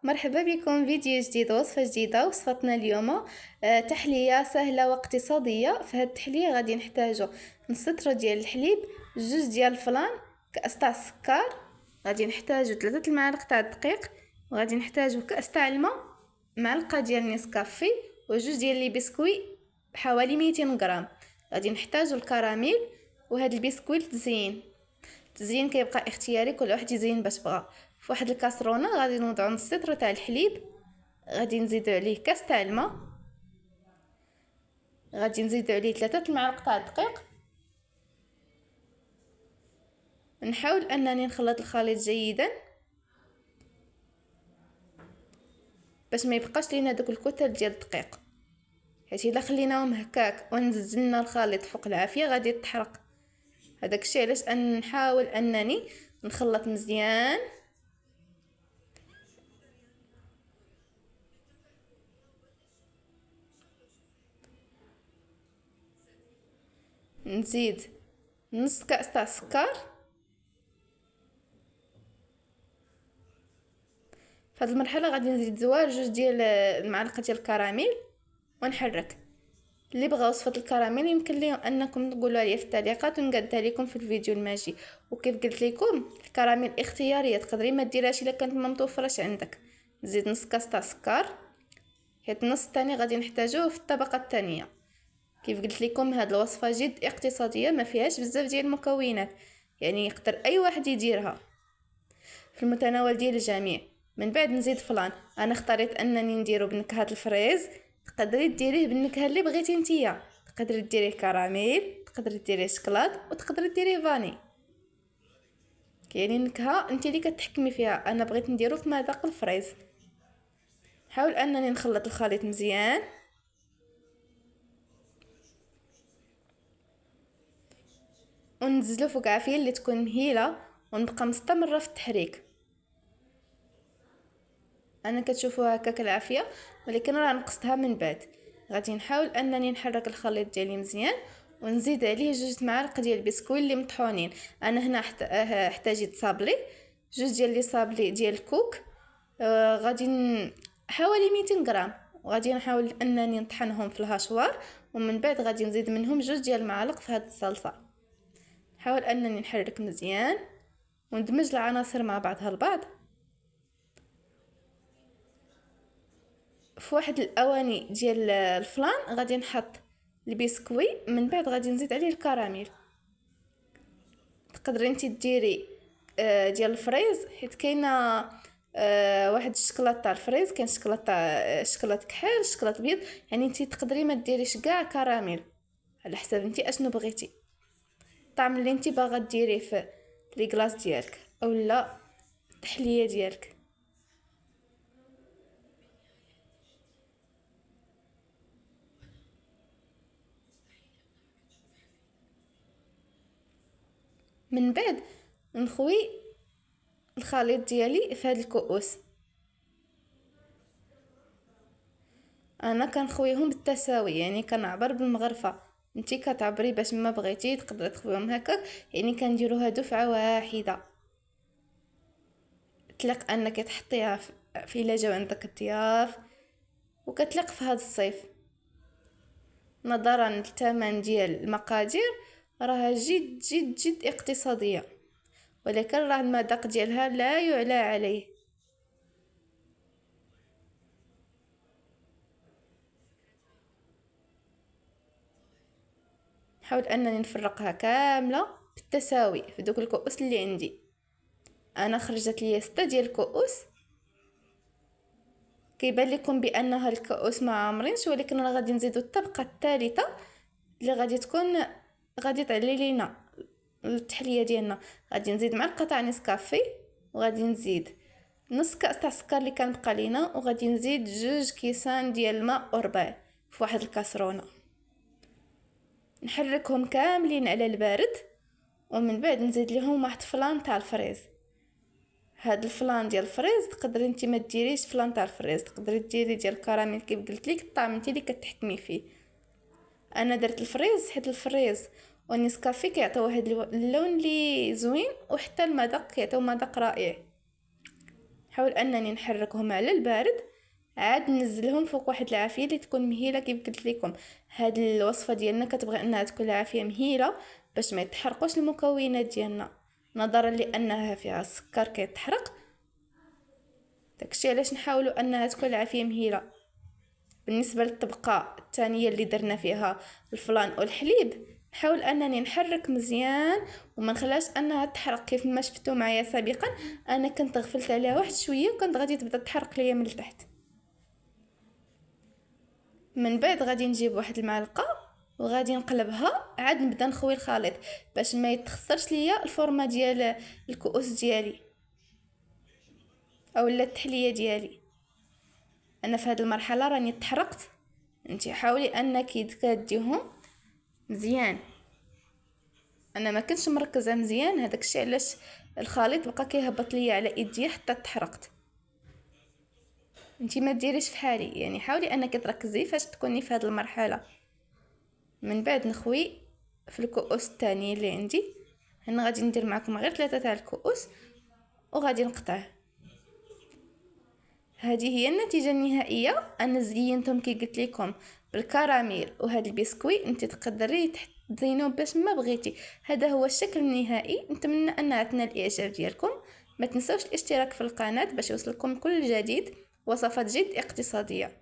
مرحبا بكم فيديو جديد، وصفة جديدة. وصفتنا اليوم تحلية سهلة واقتصادية. في هاد التحلية غادي نحتاجو نص لتر ديال الحليب، جوج ديال الفلان، كأس تاع السكر، غادي نحتاجو 3 المعالق تاع الدقيق، وغادي نحتاجو كأس تاع الماء، معلقة ديال نيسكافي، وجوج ديال لي بسكوي بحوالي 200 غرام. غادي نحتاجو الكراميل. وهاد البسكوي للتزيين، التزيين كيبقى اختياري، كل واحد يزين باش بغا. في واحد الكاسرونه غادي نوضعو نص لتر تاع الحليب، غادي نزيدو عليه كاس تاع الماء، غادي نزيدو عليه 3 المعالق تاع الدقيق. نحاول انني نخلط الخليط جيدا باش ما يبقاش لينا دوك الكتل ديال الدقيق، حيت الا خليناهم هكاك ونزلنا الخليط فوق العافيه غادي تحرق. هذاك الشيء علاش نحاول انني نخلط مزيان. نزيد نص كاس تاع السكر. في هذه المرحله غادي نزيد زوار جوج ديال المعلقه ديال الكراميل ونحرك. اللي بغى وصفه الكراميل يمكن لهم انكم تقولوا لي في التعليقات ونقدها لكم في الفيديو الماجي. وكيف قلت لكم الكراميل اختياريه، تقدري ما ديرهاش الا كانت ما متوفرش عندك. نزيد نص كاس تاع السكر، حيت النص الثاني غادي نحتاجوه في الطبقه الثانيه. كيف قلت لكم هاد الوصفه جد اقتصاديه، ما فيهاش بزاف ديال المكونات، يعني يقدر اي واحد يديرها، في المتناول ديال الجميع. من بعد نزيد فلان، انا اختاريت انني نديرو بنكهه الفريز، تقدري ديريه بالنكهه اللي بغيتي نتيا. تقدري ديريه كراميل، تقدري ديريه شكلاط، وتقدري ديريه فاني. كاينين نكهه انت اللي كتحكمي فيها، انا بغيت نديرو في مذاق الفريز. حاول انني نخلط الخليط مزيان، وننزلو فوق عافيه اللي تكون مهيله، ونبقى مستمره في التحريك. انا كتشوفوا هكاك العافيه، ولكن راه نقصتها من بعد. غادي نحاول انني نحرك الخليط ديالي مزيان، ونزيد عليه جوج معالق ديال البسكويت اللي مطحونين. انا هنا احتاجيت صابلي، جوج ديال لي صابلي ديال الكوك، غادي حوالي 200 غرام. وغادي نحاول انني نطحنهم في الهاشوار، ومن بعد غادي نزيد منهم جوج ديال المعالق في هذه الصلصه. نحاول انني نحرك مزيان وندمج العناصر مع بعضها البعض. في واحد الاواني ديال الفلان غادي نحط البسكوي، من بعد غادي نزيد عليه الكراميل. تقدري انت ديري ديال الفريز، حيت كاينه واحد الشكلاط تاع الفريز، كاين شكلاط تاع شكلاط كحل، شكلاط بيض. يعني انت تقدري ما ديريش كاع كراميل، على حسب انت اشنو بغيتي، الطعم اللي انت باغا ديريه في لي كلاص ديالك اولا التحليه ديالك. من بعد نخوي الخليط ديالي في هاد الكؤوس. انا كنخويهم بالتساوي، يعني كنعبر بالمغرفه. انتي كتعبري باش ما بغيتي تقدري تخويهم هكا، يعني كنديروها دفعه واحده. تليق انك تحطيها في الا جاو عندك الضياف، وكتليق في هذا الصيف. نظرا للثمن ديال المقادير راها جد جد جد اقتصاديه، ولكن راه المذاق ديالها لا يعلى عليه. حاول انني نفرقها كامله بالتساوي في دوك الكؤوس اللي عندي. انا خرجت لي 6 ديال الكؤوس. كيبان لكم بانها الكؤوس ما عامرينش، ولكن راه غادي نزيدو الطبقه الثالثه اللي غادي تكون غادي تعلي لينا التحليه ديالنا. غادي نزيد معلقه تاع نسكافي، وغادي نزيد نص كاس تاع السكر اللي كان بقى لينا، وغادي نزيد جوج كيسان ديال الماء وربع في واحد الكاسرونه. نحركهم كاملين على البارد، ومن بعد نزيد لهم واحد فلان تاع الفريز. هاد الفلان ديال الفريز تقدري انت ما ديريش فلان تاع الفريز، تقدري ديري ديال الكراميل كيف قلت لك، الطعم انت اللي كتحكمي فيه. انا درت الفريز حيت الفريز والنسكافيه كيعطيو واحد اللون اللي زوين، وحتى المذاق كيعطيو مذاق رائع. نحاول انني نحركهم على البارد، عاد ننزلهم فوق واحد العافيه اللي تكون مهيله. كيف قلت لكم هاد الوصفه ديالنا كتبغي انها تكون عافيه مهيله باش ما يتحرقوش المكونات ديالنا، نظرا لانها فيها السكر كيتحرق. داكشي علاش نحاولوا انها تكون العافيه مهيله. بالنسبه للطبقه الثانيه اللي درنا فيها الفلان والحليب، نحاول انني نحرك مزيان وما نخلاش انها تحرق. كيف ما شفتوا معايا سابقا انا كنت غفلت عليها واحد شويه وكانت غادي تبدا تحرق ليا من التحت. من بعد غادي نجيب واحد المعلقه وغادي نقلبها، عاد نبدا نخوي الخليط باش ما يتخسرش ليا الفورمه ديال الكؤوس ديالي اولا التحليه ديالي. انا في هذه المرحله راني تحرقت. انت حاولي انك تكديهم مزيان. انا ما كنتش مركزه مزيان، هذاك الشيء علاش الخليط بقى كيهبط ليا على ايدي حتى تحرقت. انت ما ديريش في حالي، يعني حاولي انك تركزي فاش تكوني في هذه المرحله. من بعد نخوي في الكؤوس الثاني اللي عندي. هنا غادي ندير معكم غير 3 تاع الكؤوس وغادي نقطعه. هذه هي النتيجه النهائيه. انا زينتهم كي قلت لكم بالكراميل وهذا البسكويت، انت تقدري تزينوه باش ما بغيتي. هذا هو الشكل النهائي. نتمنى ان تنال الاعجاب ديالكم. ما تنسوش الاشتراك في القناه باش يوصلكم كل جديد، وصفات جد اقتصاديه.